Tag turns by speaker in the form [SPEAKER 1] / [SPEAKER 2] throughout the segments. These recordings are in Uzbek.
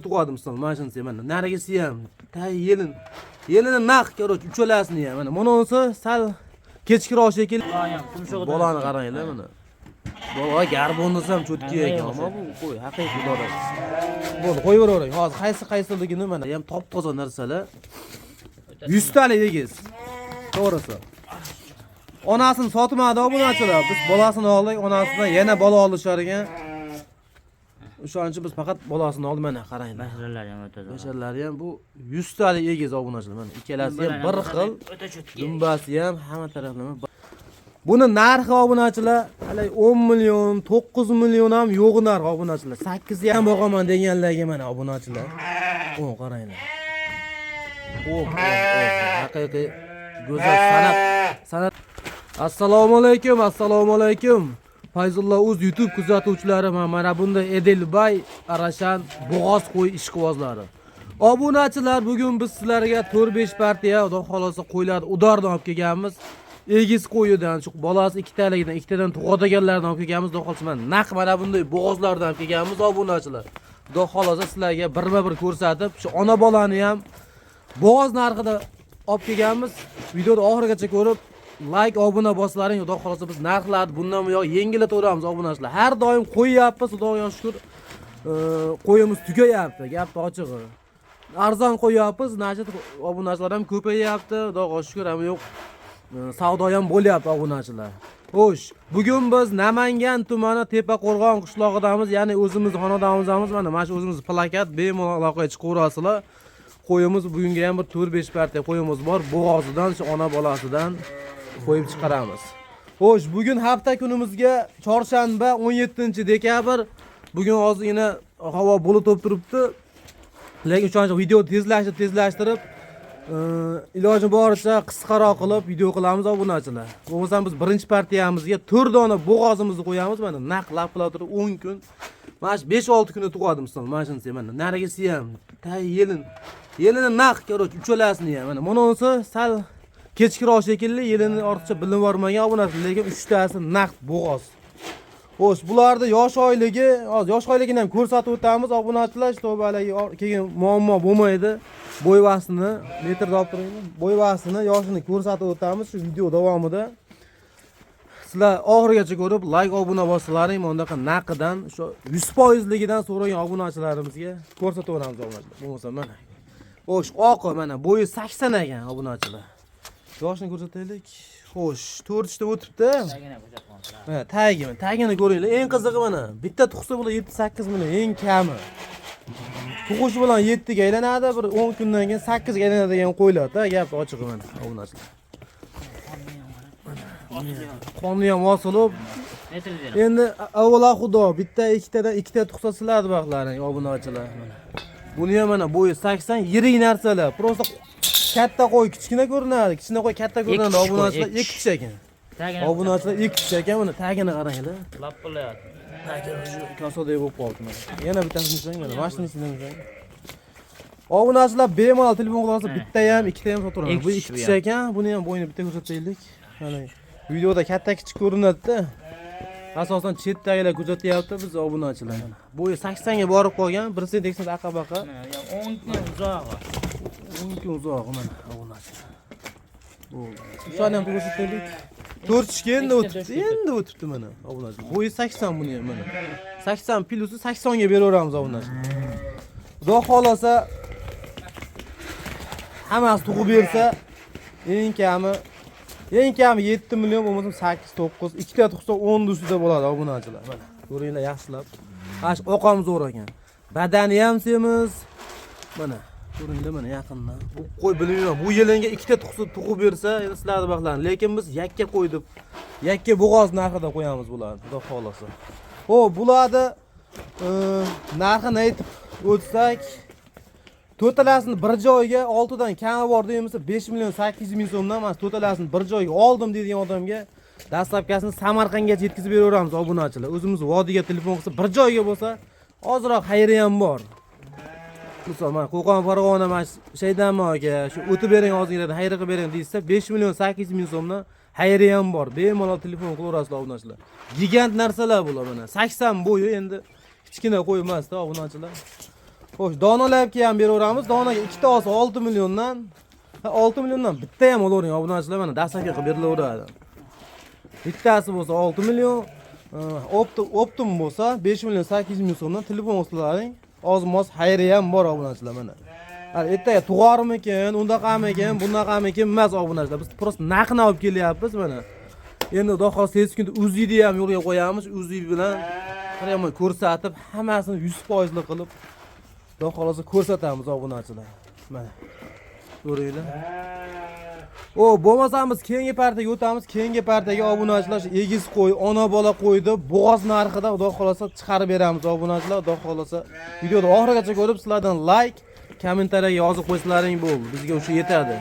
[SPEAKER 1] tug'adim misol mana shunisi mana narigisi ham yelini naq короче uchalasini ham mana bunisi sal kechkiroq shekilli bolani qaranglar mana bola garbondasi ham cho'tki ekan ammo bu qo'y haqiqiy bola bo'ldi qo'yavering hozir qaysiligini mana ham top toza narsalar 100 talik egiz to'g'risi onasini sotmadi obunachilar biz bolasini oldik onasidan yana bola olishar ekan o'shancha biz faqat bolasini oldik mana qaranglar basharalari ham o'tadi basharalari ham bu 100 talik egiz obunachilar mana ikkalasi ham bir xil dumbasi ham hamma taraflama buni narxi obunachilar hali 10 million 9 million ham yo'q narx obunachilar 8 ham boqaman deganlarga mana obunachilar o qaranglar haqiqiy go'zal san'at assalomu alaykum Fayzullo o'z YouTube kuzatuvchilari mana bunda Edilbay Arashan bo'g'oz qo'y ishqibozlari obunachilar bugun biz sizlarga 4-5 partiya xudo xolosa qo'ylarni udardan olib kelganmiz egiz qo'yidan shu bolasi ikkitaligidan ikkitadan tug'adiganlardan olib kelganmiz xudo xolosa naq mana bunday bo'g'ozlardan olib kelganmiz obunachilar xudo xolosa sizlarga birma-bir ko'rsatib shu ona bolani ham bo'g'oz narxida olib kelganmiz videoni oxirigacha ko'rib like obuna boslaring xudo xolosa biz narxlarni bundan buyoq yengillatamiz obunachilar har doim qo'yyapmiz xudoga shukr qo'yimiz tugayapti gapni ochig'i arzon qo'yyapmiz najat obunachilar ham ko'payyapti xudoga shukr ham yo'q savdo ham bo'lyapti obunachilar xo'sh bugun biz Namangan tumani Tepaqo'rg'on qishlog'idamiz ya'ni o'zimiz xonadonimizamiz mana shu o'zimiz plakat bemalol aloqaga chiqaverasizlar qo'yimiz bugunga ham bir 4-5 partiya qo'yimiz bor bo'g'ozidan shu ona bolasidan qo'yib chiqaramiz. Xo'sh, bugun hafta kunimizga chorshanba 17-dekabr. Bugun ozgina havo bulutib turibdi. Lekin o'shancha video tezlashtirib, ilojim boricha qisqaroq qilib video qilamiz obunachilar. Bo'lmasam biz birinchi partiyamizga 4 dona bo'g'ozimizni qo'yamiz mana naq lab turib 10 kun. Mana 5-6 kunda tug'adim misol mana shunisi mana narigisi ham yelini naq короче uchalasini ham mana bunisi sal kechkiroq shekilli yelini ortiqcha bilinib bormagan obunachilar lekin 3 tasi naq bo'g'oz. Xo'sh, bularda yosh oyligini ham ko'rsatib o'tamiz obunachilar, shtobalagi keyin muammo bo'lmaydi. Bo'yvasini metrda olib turaymi? Bo'yvasini, yoshini ko'rsatib o'tamiz shu video davomida. Sizlar oxirigacha ko'rib, like obuna bossalaring, bundaqa naqidan shu 100% ligidan so'ragan obunachilarimizga ko'rsatib o'ramiz obunachilar. Bo'lmasa mana. Xo'sh, oqi mana bo'yi 80 ekan obunachilar. Yoshini ko'rsataylik. Xo'sh, 4 ta o'tibdi. Ha, tagini ko'ringlar. Eng qizig'i mana bitta tug'sa bo'la 7-8 million eng kami. Tug'ish bilan 7 ga aylanadi, bir 10 kundan keyin 8 ga aylanadigan qo'ylar-da, gap ochiq mana obunachilar. Qonni ham osilib. Endi avvalo xudo bitta ikkita tug'sa sizlarni baxtlaring obunachilar. Buni ham mana bo'yi 80, yirik narsalar. Prosta katta qo'y kichkina ko'rinadi, kichkina qo'y katta ko'rinadi obunachilar 2 kishi ekan. Obunachilar 2 kishi ekan, mana tagini qaranglar. Lab qilyapti. Tagi kasodek bo'lib qoldi mana. Yana bittasini misang mana mashinasidan misang. Obunachilar bemalol telefon qilsa bitta ham, ikkita ham sotaveradi. Bu 2 kishi ekan, buni ham bo'yini bitta ko'rsataylik. Mana videoda katta kichik ko'rinadi-da. Asosan chetdagilar kuzatyapti biz obunachilar. Bo'yi 80 ga borib qolgan, 1 cm aqabaqa. 10 kun uzoq. 10 kun uzoq mana obunachilar. Bo'ldi. Shuni ham ko'rsataylik. 4 endi o'tibdi mana obunachilar. Bo'yi 80 buni ham mana. 80 plusi 80 ga beraveramiz obunachilar. Xudo xolasa hammasi tug'ib bersa eng kami 7 million bo'lmasa 8-9, ikkita tug'sa 10 ustida bo'ladi obunachilar. Mana ko'ringlar yaxshilab. Ash oqam zo'r ekan. Badani ham semiz. Mana ko'ringlar mana yaqindan. Bu qo'y bilmayman, bu yilingga ikkita tug'sa tug'ib bersa, sizlarni baxtlaring. Lekin biz yakka qo'y deb, yakka bo'g'oz narxida qo'yamiz bularni, xudo xolasa. Xo'p, bularni narxini aytib o'tsak, to'talasini bir joyga 6 dan kami bor deymiz, 5 million 800 ming so'mdan emas, to'talasini bir joyga oldim deydigan odamga dastlabkasini Samarqandgacha yetkazib beraveramiz obunachilar. O'zimiz vodiyga telefon qilsa, bir joyga bo'lsa, ozroq xayri ham bor. Misol mana Qo'qon Farg'ona mana shaydanmi aka, shu o'tib bering hozirgilardan xayri qilib bering deysa, 5 million 800 ming so'mdan xayri ham bor. Bemalol telefon qilaverasizlar obunachilar. Gigant narsalar bular mana. 80 bo'yi endi kichkina qo'y emas-da obunachilar. Xo'sh, donalarga ham beraveramiz. Donaga ikkita olsa 6 milliondan, 6 milliondan bitta ham olavering obunachilar, mana dastlabki qilib berilaveradi. Bittasi bo'lsa 6 million, optim bo'lsa 5 million 800 ming so'mdan telefon ustilaring. Oz-moz xayri ham bor obunachilar mana. Hali ertaga tug'armikin, undaqamikin, bunaqamikin emas obunachilar. Biz prosta narxini olib kelyapmiz mana. Endi xudo xohlasa tez kunda UZI'ni ham yo'lga qo'yamiz. UZI bilan prямо ko'rsatib, hammasini 100% qilib xudo xohlasa ko'rsatamiz obunachilar. Mana. Ko'ringlar. Bo'lmasamiz keyingi partiyaga o'tamiz. Keyingi partiyaga obunachilar egiz qo'y, ona bola qo'ydi, bo'g'oz narxida xudo xohlasa chiqarib beramiz obunachilar. Xudo xohlasa videoni oxirigacha ko'rib, sizlardan like, kommentariyaga yozib qo'ysalaring bo'ldi. Bizga o'sha yetadi.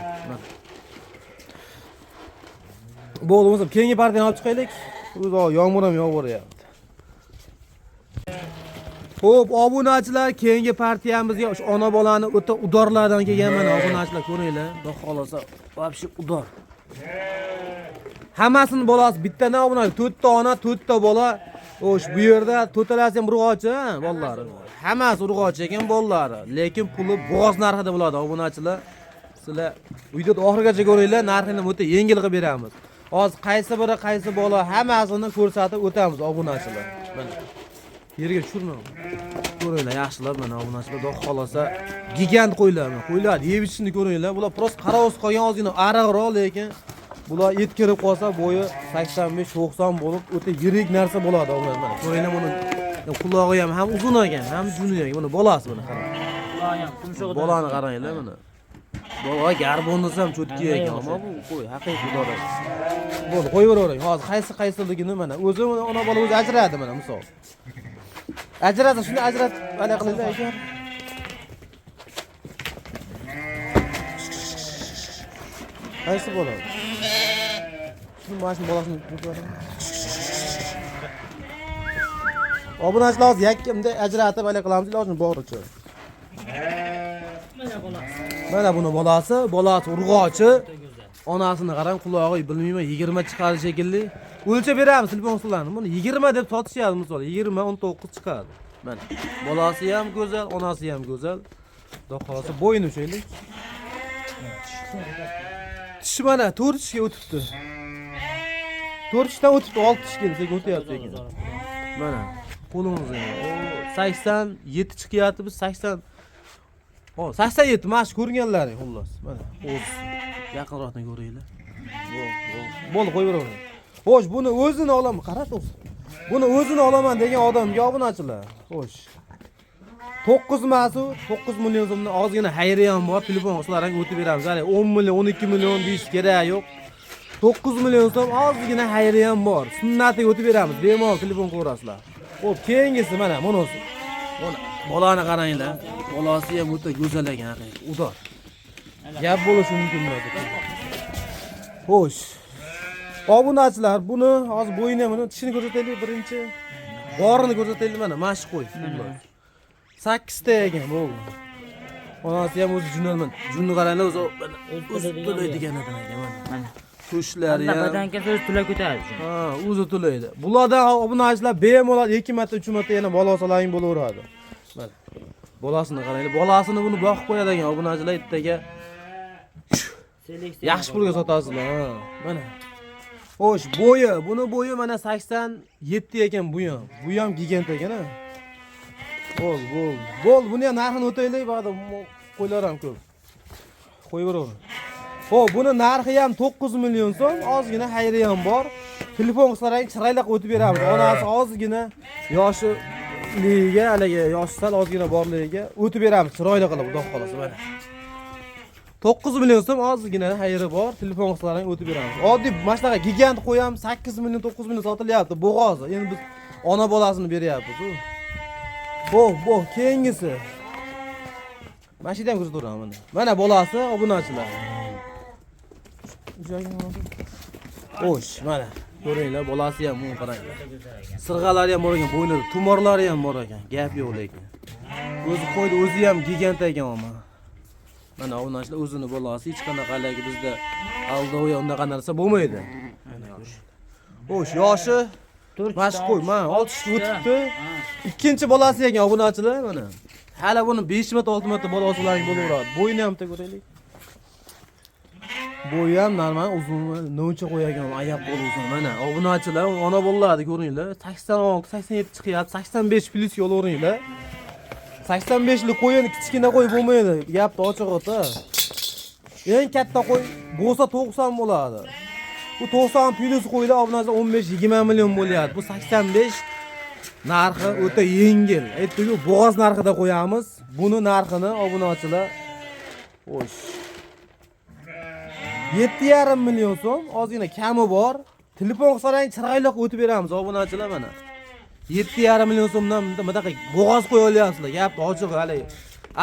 [SPEAKER 1] Bo'ldi, o'zim keyingi partiyani olib chiqaylik. O'zi yomg'ir ham yog'yapti. Xo'p, obunachilar, keyingi partiyamizga o'sha ona bolani o'ta udorlardan kelgan mana obunachilar ko'ringlar. Xudo xohlasa, вообще udor. Hammasini bolasi bittadan obunachi, 4 ta ona, 4 ta bola. O'sh bu yerda to'talasi ham urg'ochi, bolalari. Hammasi urg'ochi ekan bolalari, lekin puli bo'g'oz narxida bo'ladi obunachilar. Sizlar videoni oxirigacha ko'ringlar, narxini o'ta yengil qilib beramiz. Hozir qaysi biri, qaysi bola hammasini ko'rsatib o'tamiz obunachilar. Mana yerga tushirma. Ko'ringlar, yaxshilab mana obunachilar, xudo xolasa gigant qo'ylar. Qo'ylar yeb ichishni ko'ringlar. Bular prosta qarovsiz qolgan ozgina ariqroq, lekin bular et kirib qolsa bo'yi 85-90 bo'lib o'ta yirik narsa bo'ladi obunachilar. Ko'ringlar, buni qulog'i ham uzun ekan, ham juni ekan. Buni bolasi buni qarang.
[SPEAKER 2] Quloqi ham tumshug'i.
[SPEAKER 1] Bolani qaranglar mana. Bola garbondas ham cho'tki ekan, ammo bu qo'y haqiqiy dori. Bo'ldi, qo'yavering. Hozir qaysiligini mana o'zi ona bola o'zi ajradi mana misol. Ajrasa shuni ajratib ana qildi ekan. Qaysi bola? Shuni mashina bolasini ko'raman. Obunachilar hozir yakkamda ajratib ana qilamiz, ilojini boricha. Mana buni bolasi urg'ochi. Onasini qarang, qulog'i bilmayman 20 chiqadi shekilli. O'lchab beramiz telefon usullarini. Buni 20 deb sotishyapti misol, 20-19 chiqadi. Mana bolasi ham go'zal, onasi ham go'zal. Xudo xolasa bo'yini o'shaylik. Tish mana 4 tishga o'tibdi. 4 tishdan o'tibdi, 6 tishga kelsa o'tyapti ekan. Mana qo'limizga 87 chiqyapti, biz 80 87 mash ko'rganlaring xullas. Mana o'zi yaqinroqdan ko'ringlar. Bo'ldi, qo'yavering. Xo'sh, buni o'zini olaman, qarab o'zi. Buni o'zini olaman degan odamga obunachilar. Xo'sh. 9 masu, 9 million so'mdan ozgina xayri ham bor, telefon qilsalaring o'tib beramiz. Hali 10 million, 12 million deyish kerak yo'q. 9 million so'm ozgina xayri ham bor. Sunnatiga o'tib beramiz. Bemalol telefon ko'rasizlar. Xo'p, keyingisi mana bunisi. Mana bolani qaranglar. Bolasi ham o'ta go'zal ekan haqiqiy. Udor. Gap bo'lishi mumkin emas. Xo'sh. Obunachilar, buni hozir bo'yini ham, tishini ko'rsataylik birinchi. Borini ko'rsataylik mana, mashq qo'y. 8 ta ekan bo'ldi. Onasi ham o'zi junalman. Junni qaranglar, o'zi to'laydigan ekan mana. Tushlari ham.
[SPEAKER 2] Badanka o'zi tulay ko'taradi.
[SPEAKER 1] Ha, o'zi to'laydi. Bulardan obunachilar bemalol 2 marta, 3 marta yana bola olsalaring bo'laveradi. Mana. Bolasini qaranglar. Bolasini buni boqib qo'yadi ekan obunachilar ertaga. Yaxshi pulga sotasizlar. Mana. Xo'sh, buni bo'yi mana 87 ekan bu ham. Bu ham gigant ekan, ha. Bo'l, buni ham narxini o'taylik, ba'da qo'ylar ham ko'p. Qo'yavering. Xo'p, buni narxi ham 9 million so'm, ozgina xayri ham bor. Telefon qilsalaring chiroyli o'tib beramiz. Onasi ozgina yoshligiga, haliga yoshi sal ozgina borligiga o'tib beramiz, chiroyli qilib, xudo xolasa mana. 9 million so'm ozgina xayri bor, telefon qilsalaring o'tib beramiz. Oddiy mashinaga gigant qo'yam 8 million, 9 million sotilyapti, bo'g'ozi. Endi biz ona bolasini beryapmiz. Bo'h, keyingisi. Mashina ham ko'rsataveraman. Mana bolasi obunachilar. Xo'sh, mana ko'ringlar, bolasi ham bu qarang. Sirg'alari ham bor ekan, bo'ynida tumorlari ham bor ekan. Gap yo'q lekin. O'zi qo'ydi, o'zi ham gigant ekan ama. Mana obunachilar o'zini bolasi hech qanaqaligi bizda aldoya unaqa narsa bo'lmaydi. Xo'sh, yoshi 4 mashq qo'y, mana 6 o'tibdi. Ikkinchi bolasi ekan obunachilar mana. Hala buni 5 metr 6 metr bolasilaring bo'laveradi. Bo'yini ham ko'raylik. Bo'yi ham normal uzun, no'ncha qo'yagan oyoq qo'li uzun. Mana obunachilar, ona bolalarni ko'ringlar. 86, 87 chiqyapti, 85 plyus yo'laveringlar. 85 lik qo'yini kichkina qo'y bo'lmaydi. Gapni ochiq-ochiq. Eng katta qo'y bo'lsa 90 bo'ladi. Bu 90 plyus qo'ylar obunachilar 15-20 million bo'lyapti. Bu 85 narxi o'ta yengil. Aytdik-ku, bo'g'oz narxida qo'yamiz. Buni narxini obunachilar xo'sh 7,5 million so'm, ozgina kami bor. Telefon qilsang chiroyli o'tib beramiz obunachilar mana. 7,5 million so'mdan bunaqa bo'g'oz qo'ya olyapsizlar. Gap ochiq hali.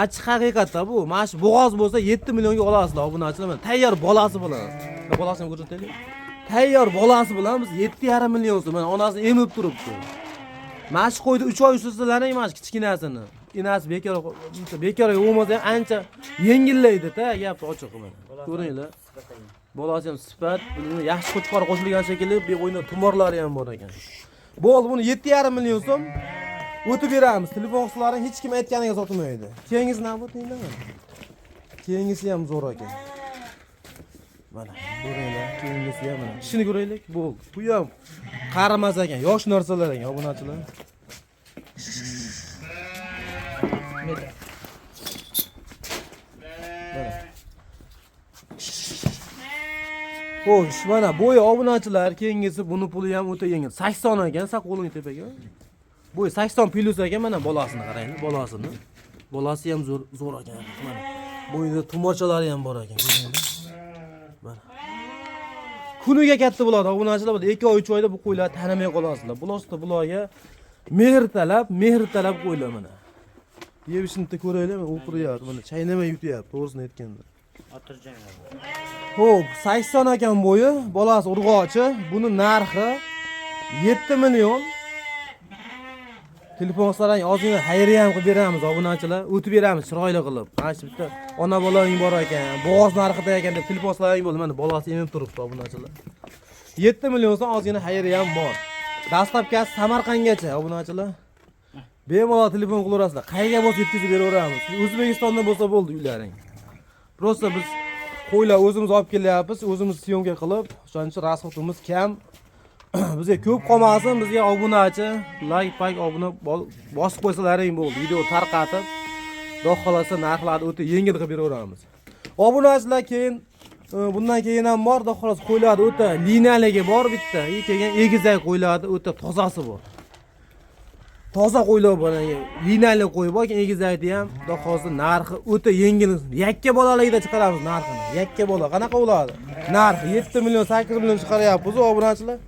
[SPEAKER 1] Achchiq haqiqatda bu. Mana shu bo'g'oz bo'lsa 7 millionga olasizlar obunachilar mana. Tayyor bolasi bilan. Bolasini ko'rsataylik. Tayyor bolasi bilan biz 7,5 million so'm mana onasi emib turibdi. Mana shu qo'ydi 3 oy ustilaring mana shu kichkinasini. Inasi bekor bo'lmasa ham ancha yengillaydi-da, gap ochiq mana. Ko'ringlar. Bolasi ham sifat, yaxshi qo'chqor qo'shilgan shekilli, bu o'yinda tumorlari ham bor ekan. Bo'ldi, buni 7,5 million so'm o'tib beramiz. Telefon qilsalaring hech kim aytganiga sotmaydi. Keyingisi nima deydi? Keyingisi ham zo'r ekan. Mana, ko'ringlar, keyingisi ham mana. Ishini ko'raylik, bo'ldi. Bu ham qarimas ekan, yosh narsalar ekan, obunachilar. Xo'sh, mana bo'yi obunachilar, keyingisi buni puli ham o'ta yengil. 80 ekan, saqo'ling tepaga. Bo'yi 80 plyus ekan, mana bolasini qaranglar, bolasini. Bolasi ham zo'r ekan. Mana bo'yida tumorchalari ham bor ekan, ko'ringlar. Mana. Kuniga katta bo'ladi obunachilar, 2 oy 3 oyda bu qo'ylar tanimay qolasizlar. Bularga bularga mehr talab qo'ylar mana. Yebishni ko'raylik, o'qiryapti, mana chaynamay yutyapti, to'g'risini aytganda.
[SPEAKER 2] Otirjang.
[SPEAKER 1] Xo'p, 80 ekan bo'yi, bolasi urg'ochi. Buni narxi 7 million. Telefon qilsang ozgina xayriya ham qilib beramiz obunachilar. O'tib beramiz chiroyli qilib. Mana shu bitta ona bolaning bor ekan, bo'g'oz narxida ekan deb telefon qilsang bo'ldi. Mana bolasi emib turibdi obunachilar. 7 million so'm ozgina xayriya ham bor. Dastlabkasi Samarqandgacha obunachilar. Bemalol telefon qilaverasizlar. Qayerga bo'lsa yetkazib beraveramiz. O'zbekistonda bo'lsa bo'ldi uylaring. Prosta biz qo'ylar o'zimiz olib kelyapmiz, o'zimiz syomka qilib, o'shaning uchun rasxotimiz kam. Bizga ko'p qolmasin, bizga obunachi, like, obuna bosib qo'ysalaring bo'ldi. Video tarqatib, xudo xolasa narxlarni o'ta yengil qilib beraveramiz. Obunachilar keyin bundan keyin ham bor, xudo xolasa qo'ylarni o'ta liniyaligi bor bitta. Keyin egizak qo'ylarni o'ta tozasi bor. Toza qo'ylar bor, liniyali qo'y bor, keyin egizakni ham xudo xolasa narxi o'ta yengil. Yakka bolaligida chiqaramiz narxini. Yakka bola qanaqa bo'ladi? Narxi 7 million, 8 million chiqaryapmiz obunachilar.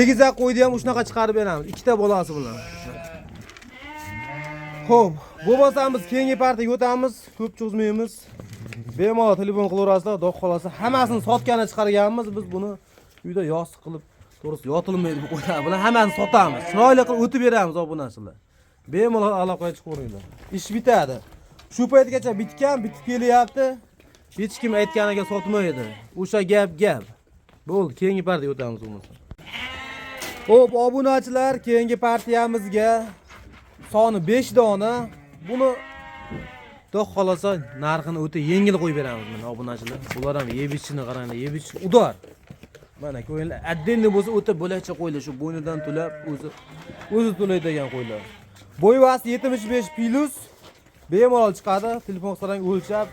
[SPEAKER 1] Egizak qo'ydi ham shunaqa chiqarib beramiz, ikkita bolasi bilan. Xo'p, bo'lmasa biz keyingi partiyaga o'tamiz, ko'p cho'zmaymiz. Bemalol telefon qilaverasizlar, xudo xolasa hammasini sotgani chiqarganmiz, biz buni uyda yostiq qilib, to'g'risi yotilmaydi bu qo'ylar bilan hammasini sotamiz. Chiroyli qilib o'tib beramiz obunachilar. Bemalol aloqaga chiqaveringlar. Ish bitadi. Shu paytgacha bitgan, bitib kelyapti. Hech kim aytganiga sotmaydi. O'sha gap. Bo'ldi, keyingi partiyaga o'tamiz bo'lmasa. Xo'p, obunachilar, keyingi partiyamizga soni 5 dona. Buni xudo xolasa narxini o'ta yengil qo'yib beramiz mana obunachilar. Bular ham yebichini qaranglar, yebich udor. Mana ko'ringlar, addenni bo'lsa o'ta bo'lakcha qo'ylar, shu bo'ynidan to'lab o'zi to'laydigan qo'ylar. Bo'yvasi 75 plyus. Bemalol chiqadi, telefon qilsang o'lchab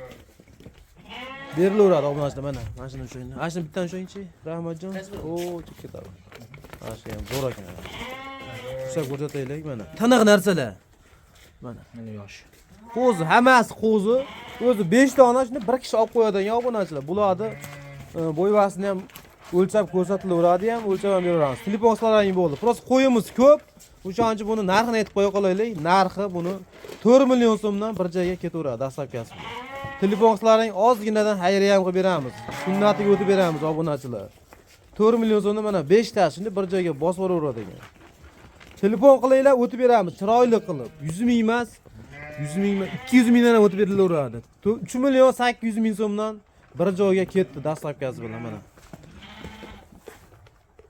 [SPEAKER 1] berilaveradi obunachilar mana. Mana shuni o'shayni. Mana shuni bittan o'shaychi, Rahmatjon. O, chiqib ketadi. Mana shu ham zo'r ekan. Ushlab ko'rsataylik mana. Tiniq narsalar. Mana
[SPEAKER 2] yosh.
[SPEAKER 1] Qo'zi, hammasi qo'zi. O'zi 5 dona shuni bir kishi olib qo'yadigan obunachilar. Bularni bo'yvasini ham o'lchab ko'rsatilaveradi ham, o'lchab ham beraveramiz. Telefon qilsalaring bo'ldi. Prosta qo'yimiz ko'p. O'shaning uchun buni narxini aytib qo'ya qolaylik. Narxi buni 4 million so'mdan bir joyga ketaveradi, dastlabkasi. Telefon qilsalaring ozginadan xayriya ham qilib beramiz. Sunnatiga o'tib beramiz obunachilar. 4 million so'mdan mana 5 ta shuni bir joyga bosib yuboraveradi ekan. Telefon qilinglar, o'tib beramiz, chiroyli qilib. 100 ming emas, 100 ming, 200 mingdan ham o'tib berilaveradi. 3 million 800 ming so'mdan bir joyga ketdi dastlabkasi bilan mana.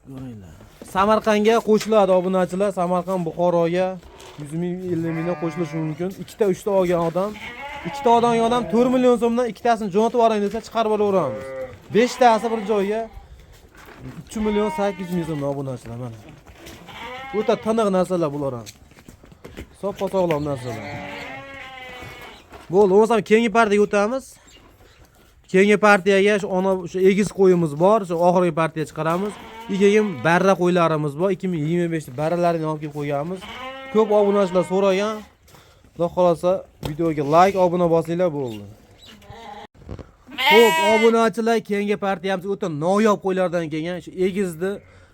[SPEAKER 1] Ko'ringlar. Samarqandga qo'shiladi obunachilar. Samarqand Buxoroga 100 ming 50 mingdan qo'shilishi mumkin. Ikkita 3ta olgan odam, ikkita odam 4 million so'mdan ikkitasini jo'natib yuboring desa chiqarib olaveramiz. 5 tasi bir joyga 3 million 800 ming so'mdan obunachilar mana. O'ta tiniq narsalar bular ham. Soppa sog'lom narsalar. Bo'ldi, o'zim keyingi partiyaga o'tamiz. Keyingi partiyaga o'sha egiz qo'yimiz bor, o'sha oxirgi partiyaga chiqaramiz. Keyin barra qo'ylarimiz bor. 2025 da barralarni olib kelib qo'yganmiz. Ko'p obunachilar so'ragan. Xudo xolasa videoga like, obuna bosinglar bo'ldi. Xo'p, obunachilar, keyingi partiyamiz o'ta noyob qo'ylardan kelgan. Shu egizni,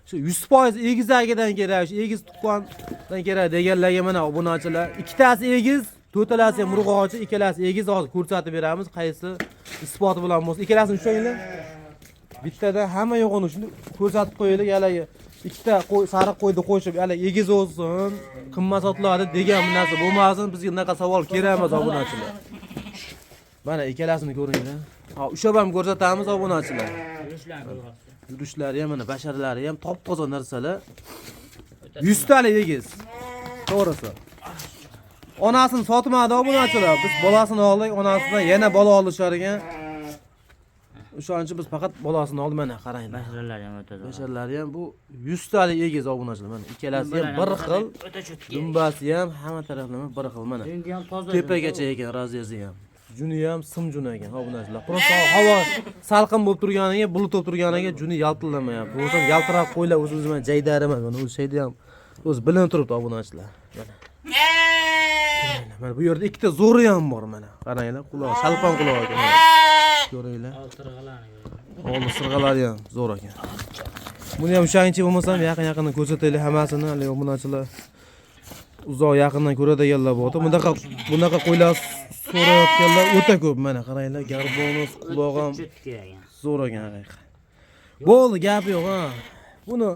[SPEAKER 1] shu 100% egizagidan kerak, shu egiz tuqqandan kerak deganlarga mana obunachilar. Ikkitasi egiz, to'rtalasi ham urg'ochi, ikkalasi egiz. Hozir ko'rsatib beramiz, qaysi isboti bilan bo'lsa. Ikkalasini ushlaylar. Bittada hamma yo'g'ini shuni ko'rsatib qo'yaylik. Haligi ikkita sariq qo'yni qo'shib, haligi egiz bo'lsin, qimmat sotiladi degan narsa bo'lmasin. Bizga bunaqa savol kerak emas obunachilar. Mana ikkalasini ko'ringlar. Ha, ushlab ham ko'rsatamiz obunachilar. Yurishlari ham mana basharalari ham top-toza narsalar. 100 talik egiz. To'g'risi. Onasini sotmadi obunachilar. Biz bolasini oldik, onasidan yana bola olishar ekan. O'shancha biz faqat bolasini oldik mana qaranglar.
[SPEAKER 2] Basharalari ham o'ta zo'r.
[SPEAKER 1] Basharalari ham bu 100 talik egiz obunachilar mana. Ikkalasi ham bir xil. Dumbasi ham hamma taraflama bir xil mana. Tepagacha ekan raziyasi ham. Juni ham sim juni ekan obunachilar. Prosta havo salqin bo'lib turganiga, bulut bo'lib turganiga juni yaltillamayapti. O'zim yaltirab qo'ylar o'z-o'zim bilan jaydar emas. Mana o'z shayda ham o'z bilinib turibdi obunachilar. Mana. Mana bu yerda ikkita zo'ri ham bor mana. Qaranglar, quloq, shalpon quloq ekan. Ko'ringlar. Oldi sirg'alari ham zo'r ekan. Buni ham o'shancha bo'lmasam yaqin-yaqindan ko'rsataylik hammasini. Hali obunachilar uzoq yaqindan ko'radiganlar bor. Bunaqa qo'ylar so'rayotganlar o'ta ko'p. Mana qaranglar, garbonus, quloq ham zo'r ekan haqiqat. Bo'ldi, gap yo'q ha. Buni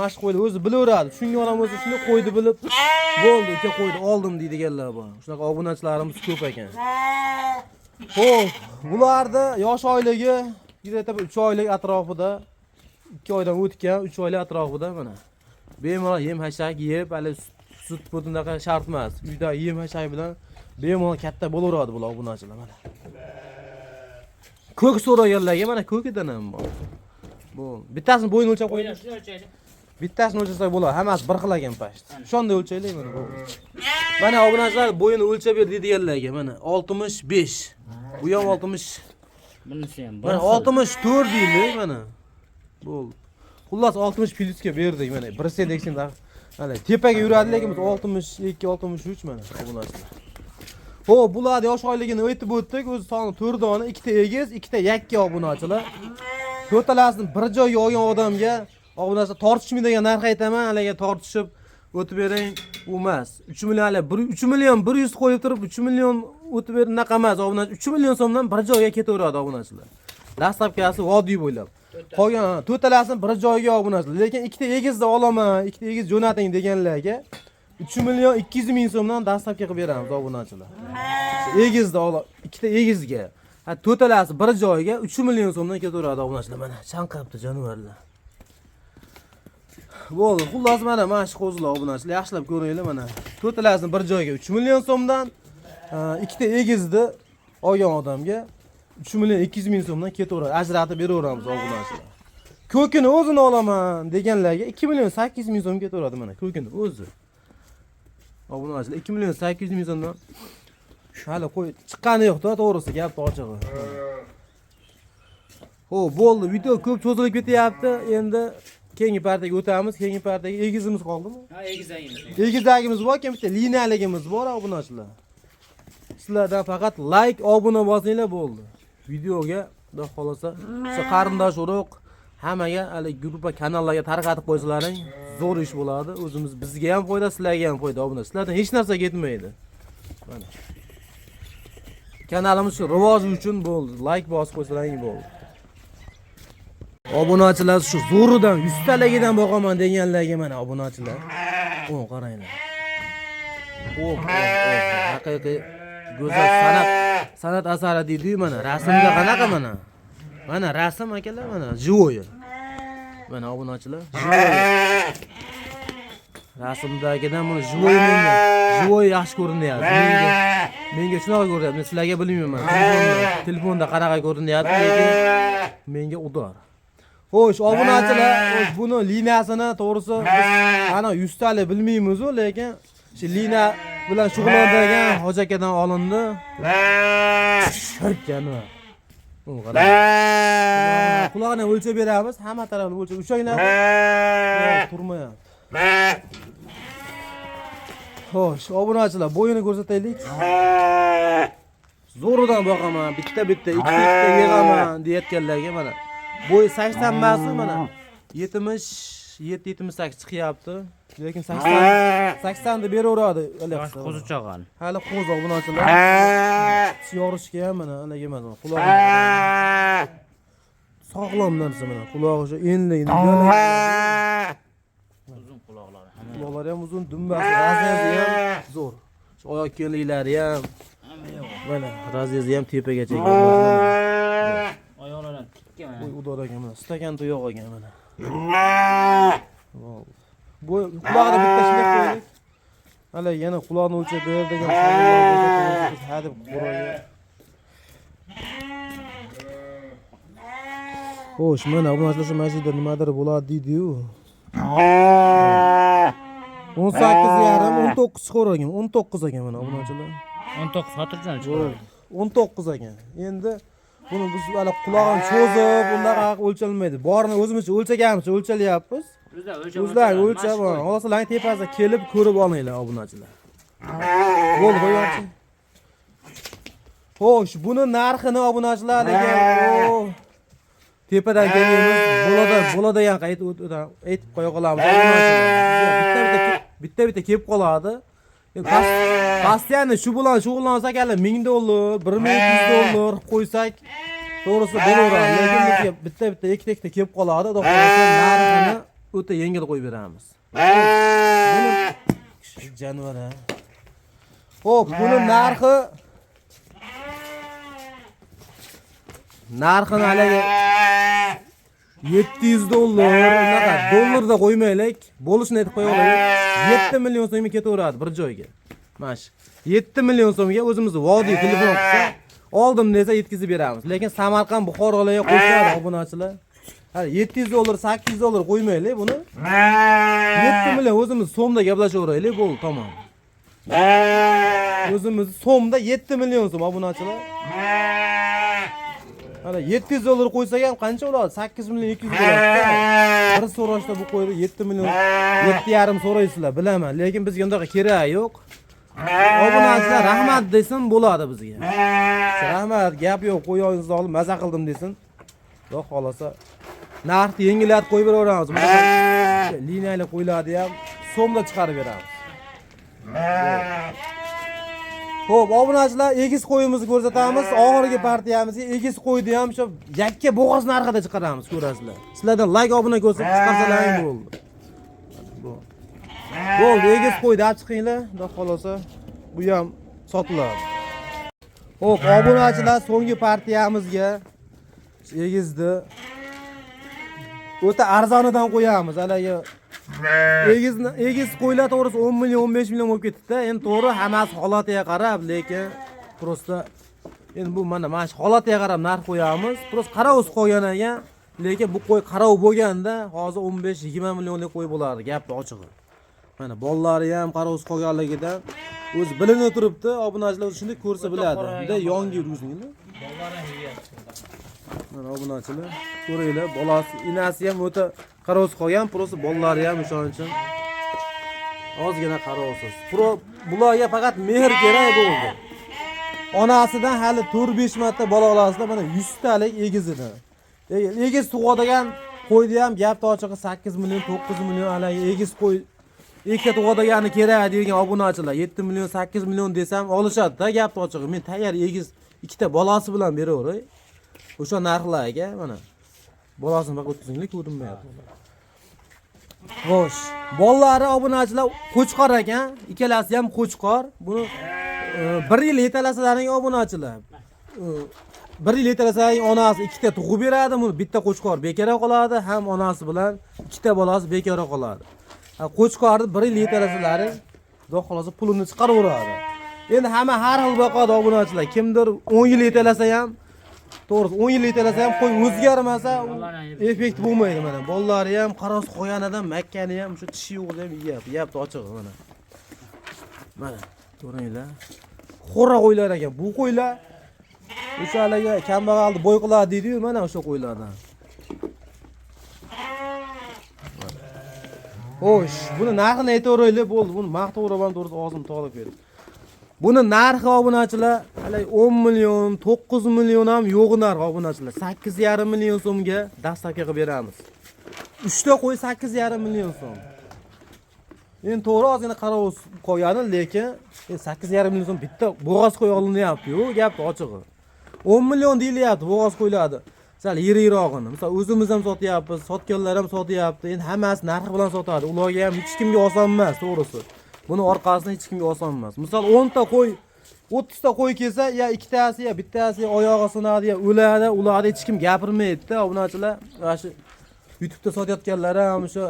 [SPEAKER 1] mashq qo'ydi o'zi bilaveradi. Shunga ham o'zi shuni qo'ydi bilib, bo'ldi, uka qo'ydi, oldim deydiganlar bor. Shunaqa obunachilarimiz ko'p ekan. Xo'p, bularda yosh oyligi 3 oylik atrofida, 2 oydan o'tgan 3 oylik atrofida mana. Bemalol yem-hashak yeb, hali sut bunaqa shart emas. Uyda yem-hashak bilan bemalol katta bo'laveradi bular obunachilar mana. Ko'k so'raganlarga mana ko'kidan ham bor. Bu bittasini bo'yini o'lchab qo'ying. Bittasini o'lchasak bo'ladi. Hammasi bir xil ekan past. Shunda o'lchaylik mana bu. Mana obunachilar bo'yini o'lchab ber deydiganlarga mana 65. Bu ham 60.
[SPEAKER 2] Bunisi ham
[SPEAKER 1] Mana 64 deylik mana. Bo'ldi. Xullas 60 plyusga berdik mana. Bir seleksin mana tepaga yuradi lekin biz 62, 63 mana obunachilar. Xo'p, bular yosh oyligini aytib o'tdik. O'zi soni 4 dona, ikkita egiz, ikkita yakka obunachilar. To'rtalasini bir joyga olgan odamga obunachilar tortishmaydi degan narx aytaman. Haliga tortishib o'tib bering, u emas. 3 million 100 qo'yib turib 3 million o'tib ber naqa emas obunachilar. 3 million so'mdan bir joyga ketaveradi obunachilar. Dastlabkasi vodiy bo'ylab. Qolgan to'rtalasini bir joyga obunachilar. Lekin ikkita egizni olaman, ikkita egiz jo'nating deganlarga 3 million 200 ming so'mdan dastlabki qilib beramiz obunachilar. Egizni olib, ikkita egizga. Ha, to'rtalasi bir joyga 3 million so'mdan ketaveradi obunachilar mana. Chanqabdi jonivorlar. Bo'ldi, xullas mana shu qo'zilar obunachilar, yaxshilab ko'ringlar mana. To'rtalasini bir joyga 3 million so'mdan, ikkita egizni olgan odamga 3 million 200 ming so'mdan ketaveradi. Ajratib beraveramiz obunachilar. Ko'kini o'zini olaman deganlarga 2 million 800 ming so'm ketaveradi mana ko'kini o'zi. Obunachilar 2 million 800 ming so'mdan hali qo'y chiqqani yo'q-da, to'g'risi gap ochig'i. Xo'p, bo'ldi, video ko'p cho'zilib ketyapti. Endi keyingi partiyaga o'tamiz. Keyingi partiyaga egizimiz qoldimi?
[SPEAKER 2] Ha, egizagimiz.
[SPEAKER 1] Egizagimiz bor, bitta liniyaligimiz bor obunachilar. Sizlardan faqat like, obuna bosinglar bo'ldi. Videoga xudo xolasa o'sha qarindosh urug' hammaga hali gruppa kanallarga tarqatib qo'ysalaring zo'r ish bo'ladi. O'zimiz bizga ham foyda, sizlarga ham foyda obuna. Sizlardan hech narsa ketmaydi. Mana. Kanalimiz shu rivoji uchun bo'ldi. Like bosib qo'ysalaring bo'ldi. Obunachilar shu zo'ridan 100 talagidan boqaman deganlarga mana obunachilar. O, qaranglar. Haqiqiy go'zal san'at asari deydi mana. Rasmda qanaqa mana? Mana rasm akalar mana, живое. Mana obunachilar. Rasmdagidan buni Jivoy yaxshi ko'rinyapti. Menga shunaqa ko'ryapti. Men sizlarga bilmayman. Telefonda qanaqa ko'rinyapti, lekin menga udor. Xo'sh, obunachilar, buni liniyasini to'g'risi biz ana 100 talik bilmaymiz-ku, lekin shu liniya bilan shug'ullanadigan Hoji akadan olindi. Shirkani. Qulog'ini o'lchab beramiz, hamma tarafini o'lchab. Ushanglar. Turmayapti. Xo'sh, obunachilar, bo'yini ko'rsataylik. Zo'ridan boqaman, bitta, ikkita yig'aman deyotganlarga mana. Bo'y 80 emasmi mana? 77-78 chiqyapti. Lekin 80 deb beraveradi.
[SPEAKER 2] Qo'zichoqan.
[SPEAKER 1] Hali qo'z obunachilar. Yorishga ham mana anaga emas, quloq. Sog'lom narsa mana, qulog'i shu enli.
[SPEAKER 2] Uzun quloqlari.
[SPEAKER 1] Quloqlari ham uzun, dumbasi, raziyasi ham zo'r. Shu oyoq kenliklari ham mana, raziyasi ham tepagacha kelgan.
[SPEAKER 2] Oyoqlari tikka mana.
[SPEAKER 1] Voy udor ekan mana, stakan tuyoq ekan mana. Bu qulog'ida bitta shilak qo'ydik. Hali yana quloqni o'lchab beradigan savollarga hadeb qo'raga. Xo'sh, mana obunachilar masjidda nimadir bo'ladi deydi-yu. 18,5 19 chiqar ekan, 19 ekan mana obunachilar.
[SPEAKER 2] 19 xotirjam chiqadi.
[SPEAKER 1] 19 ekan. Endi buni biz hali qulog'ini cho'zib, undaqa o'lchalmaydi. Borini o'zimizcha o'lchaganimcha o'lchalyapmiz. O'zlar o'lchab, hozirlarning tepasiga kelib ko'rib olinglar obunachilar. Bo'ldi, qo'yingchi. Xo'sh, buni narxini obunachilar degan, tepadan kelamiz. Bo'ladigan aytib qo'ya qolamiz obunachilar. Bitta kelib qoladi. Pastiyani shu bilan shug'ullansak hali $1000, $1200 qo'ysak to'g'risi bo'laveradi. Lekin bitta ikkita kelib qoladi. Narxini o'ta yengil qo'yib beramiz. Buni jonivor ha. Xo'p, buni narxini haliga $700, unaqa dollarda qo'ymaylik. Bo'lishini aytib qo'yaylik. 7 million so'mga ketaveradi bir joyga. Mash. 7 million so'mga o'zimiz vodiy telefon qilsa, oldim desa yetkazib beramiz. Lekin Samarqand, Buxorolarga qo'yishadi obunachilar. Hali $700, $800 qo'ymaylik buni. 7 million o'zimiz so'mda gaplashaveraylik, bo'ldi, tamom. O'zimiz so'mda 7 million so'm obunachilar. Hali $700 qo'ysak ham qancha bo'ladi? 8 million 200 bo'ladi. Bir so'rashda bu qo'ydi 7 million 7,5 so'raysizlar, bilaman, lekin bizga undaqa kerak yo'q. Obunachilar rahmat desin bo'ladi bizga. Rahmat, gap yo'q, qo'yingizni olib maza qildim desin. Xudo xolasa narxni yengillatib qo'yib beraveramiz. Liniyali qo'yiladi ham so'mda chiqarib beramiz. Xo'p, obunachilar, egiz qo'yimizni ko'rsatamiz. Oxirgi partiyamizga egiz qo'ydi ham shu yakka bo'g'oz narxida chiqaramiz, ko'rasizlar. Sizlardan like obuna ko'rsatib chiqarsalaring bo'ldi. Bo'ldi, egiz qo'ydi, olib chiqinglar. Xudo xolasa bu ham sotiladi. Xo'p, obunachilar, so'nggi partiyamizga egizni o'ta arzonidan qo'yamiz. Haliga egiz qo'ylar to'g'risi 10 million 15 million bo'lib ketdi-da. Endi to'g'ri hammasi holatiga qarab, lekin prosta endi bu mana shu holatiga qarab narx qo'yamiz. Prosta qarovsiz qo'ygan ekan, lekin bu qo'y qarov bo'lganda hozir 15-20 millionlik qo'y bo'lardi, gapni ochig'i. Mana bolalari ham qarovsiz qolganligidan o'zi bilinib turibdi. Obunachilar shunday ko'rsa biladi. Bunday yonga yurgizinglar. Mana obunachilar, ko'ringlar, bolasi, inasi ham o'ta qarovsiz qolgan, prosta bolalari ham o'shaning uchun ozgina qarovsiz. Bularga faqat mehr kerak bo'ldi. Onasidan hali 4-5 marta bola olasizlar, mana 100 talik egizini. Egiz tug'adigan qo'ydi ham gapni ochig'i 8 million, 9 million hali egiz qo'y ikkita tug'adigani kerak degan obunachilar 7 million, 8 million desam olishadi-da, gapni ochig'i. Men tayyor egiz ikkita bolasi bilan beraveray. O'sha narxlarga mana bolasini faqat o'tkazinglar, ko'rinmayapti. Xo'sh, bolalari obunachilar qo'chqor ekan, ikkalasi ham qo'chqor. Buni 1 yil yetalasizlarning obunachilar. bir yil yetarasang onasi ikkita tug'ib beradi, buni bitta qo'chqor bekor qoladi, ham onasi bilan ikkita bolasi bekor qoladi. Qo'chqorni bir yil yetarasalaring, xudo xolasa pulini chiqaraveradi. Endi hamma har xil boqadi obunachilar. Kimdir 10 yil yetalasa ham, to'g'risi 10 yil yetalasa ham qo'y o'zgarmasa, effekt bo'lmaydi mana. Bolalari ham qaros qo'yanidan makkani ham o'sha tishi yo'q deb yeyapti ochiq mana. Mana ko'ringlar. Xo'ra qo'ylar ekan. Bu qo'ylar o'shalarga kambag'alni bo'y qiladi deydi-yu, mana o'sha qo'ylardan. Xo'sh, buni narxini aytaveraylik, bo'ldi. Buni maqtaveraman, to'g'risi og'zim tog'lab berdi. Buni narxi obunachilar, halay 10 million, 9 million ham yo'g'i narx obunachilar. 8,5 million so'mga dastavka qilib beramiz. 3 ta qo'y 8,5 million so'm. Endi to'g'ri ozgina qarab qo'yadi, lekin 8,5 million so'm bitta bo'g'oz qo'y olinyapti-yu, gapni ochig'i. 10 million deyilyapti bo'g'oz qo'ylardi. Sal yirirog'ini. Misol o'zimiz ham sotyapmiz, sotganlar ham sotyapti. Endi hammasi narx bilan sotadi. Ularga ham hech kimga oson emas, to'g'risi. Buni orqasidan hech kimga oson emas. Misol 10 ta qo'y, 30 ta qo'y kelsa, ya ikkitasi ya bittasi oyog'i sinadi, ya o'ladi, ularga hech kim gapirmaydi-da, obunachilar. Mana shu YouTube'da sotayotganlar ham, o'sha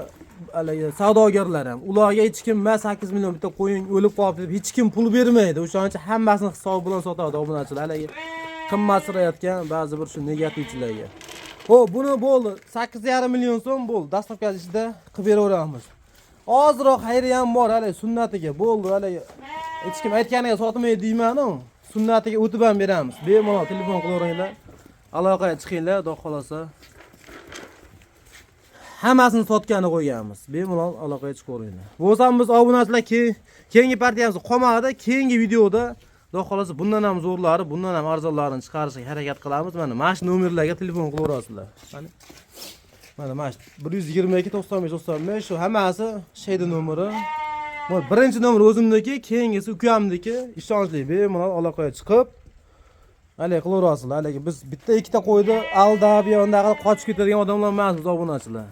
[SPEAKER 1] savdogarlar ham. Ularga hech kim 8 million bitta qo'ying o'lib qolibdi deb hech kim pul bermaydi. O'shaning uchun hammasini hisob bilan sotadi obunachilar. Qimmatsirayotgan ba'zi bir shu negativchilarga. Xo'p, buni bo'ldi. 8,5 million so'm bo'ldi. Dastavka ichida qilib beraveramiz. Ozroq xayri ham bor, sunnatiga bo'ldi, hech kim aytganiga sotmaydi deyman-ku. Sunnatiga o'tib ham beramiz. Bemalol telefon qilaveringlar. Aloqaga chiqinglar, xudo xolasa. Hammasini sotgani qo'yganmiz. Bemalol aloqaga chiqaveringlar. Bo'lsam biz obunachilar keyingi partiyamiz qolmadi. Keyingi videoda xudo xolasa bundan ham zo'rlari, bundan ham arzonlarini chiqarishga harakat qilamiz. Mana shu nomerlarga telefon qilaverasizlar. Mana 122 95 95 shu hammasi shayda nomeri. Bu birinchi nomer o'zimniki, keyingisi ukamniki. Ishonchli bemalol aloqaga chiqib qilaverasizlar. Biz bitta ikkita qo'ydi aldab yo'nda qochib ketadigan odamlar emasmiz obunachilar.